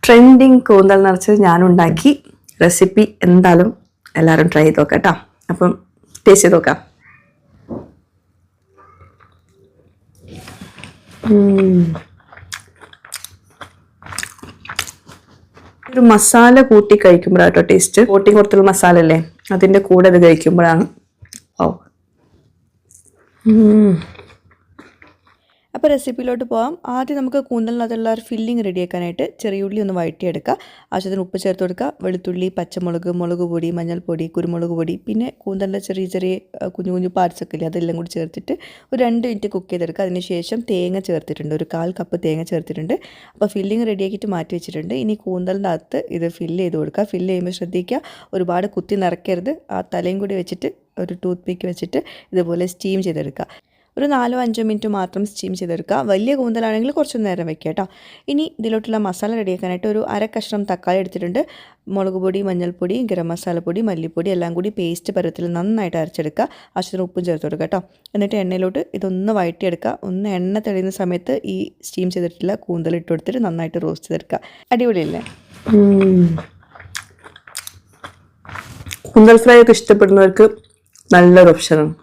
Trending കൂന്തൽ നിറച്ചത് ഞാനുണ്ടാക്കി. Recipe എന്തായാലും എല്ലാവരും ട്രൈ ചെയ്ത് നോക്കാം കേട്ടോ. അപ്പം ടേസ്റ്റ് ചെയ്ത് നോക്കാം. ഒരു മസാല കൂട്ടി കഴിക്കുമ്പോഴാട്ടോ ടേസ്റ്റ്. കോട്ടിങ് കൊടുത്തുള്ള മസാല അല്ലേ, അതിൻ്റെ കൂടെ അത് കഴിക്കുമ്പോഴാണ്. ഓ, അപ്പോൾ റെസിപ്പിയിലോട്ട് പോകാം. ആദ്യം നമുക്ക് കൂന്തലിനകത്തുള്ള ഒരു ഫില്ലിങ് റെഡിയാക്കാനായിട്ട് ചെറിയ ഉള്ളി ഒന്ന് വഴറ്റിയെടുക്കുക. ആവശ്യത്തിന് ഉപ്പ് ചേർത്ത് കൊടുക്കുക. വെളുത്തുള്ളി, പച്ചമുളക്, മുളക് പൊടി, മഞ്ഞൾപ്പൊടി, കുരുമുളക് പൊടി, പിന്നെ കൂന്തലിൻ്റെ ചെറിയ ചെറിയ കുഞ്ഞു കുഞ്ഞു പാർട്സൊക്കെ ഇല്ലേ, അതെല്ലാം കൂടി ചേർത്തിട്ട് ഒരു 2 മിനിറ്റ് കുക്ക് ചെയ്തെടുക്കുക. അതിനുശേഷം തേങ്ങ ചേർത്തിട്ടുണ്ട്, ഒരു 1/4 കപ്പ് തേങ്ങ ചേർത്തിട്ടുണ്ട്. അപ്പോൾ ഫില്ലിങ് റെഡിയാക്കിയിട്ട് മാറ്റി വെച്ചിട്ടുണ്ട്. ഇനി കൂന്തലിൻ്റെ അകത്ത് ഇത് ഫില്ല് ചെയ്ത് കൊടുക്കുക. ഫില്ല് ചെയ്യുമ്പോൾ ശ്രദ്ധിക്കുക, ഒരുപാട് കുത്തി നിറയ്ക്കരുത്. ആ തലയും കൂടി വെച്ചിട്ട് ഒരു ടൂത്ത് പിക്ക് വെച്ചിട്ട് ഇതുപോലെ സ്റ്റീം ചെയ്തെടുക്കുക. ഒരു 4-5 മിനിറ്റ് മാത്രം സ്റ്റീം ചെയ്തെടുക്കുക. വലിയ കൂന്തലാണെങ്കിൽ കുറച്ച് നേരം വെക്കുക കേട്ടോ. ഇനി ഇതിലോട്ടുള്ള മസാല റെഡിയാക്കാനായിട്ട് ഒരു 1/2 കഷ്ണം തക്കാളി എടുത്തിട്ടുണ്ട്. മുളക് പൊടി, മഞ്ഞൾപ്പൊടി, ഗരം മസാലപ്പൊടി, മല്ലിപ്പൊടി എല്ലാം കൂടി പേസ്റ്റ് പരുവത്തിൽ നന്നായിട്ട് അരച്ചെടുക്കുക. ആവശ്യത്തിന് ഉപ്പും ചേർത്ത് കൊടുക്കുക കേട്ടോ. എന്നിട്ട് എണ്ണയിലോട്ട് ഇതൊന്ന് വഴറ്റിയെടുക്കുക. ഒന്ന് എണ്ണ തെളിയുന്ന സമയത്ത് ഈ സ്റ്റീം ചെയ്തിട്ടുള്ള കൂന്തൽ ഇട്ട് കൊടുത്തിട്ട് നന്നായിട്ട് റോസ്റ്റ് ചെയ്തെടുക്കുക. അടിപൊളിയല്ലേ? കൂന്തൽ ഫ്രൈ ഒക്കെ ഇഷ്ടപ്പെടുന്നവർക്ക് നല്ലൊരു ഓപ്ഷനാണ്.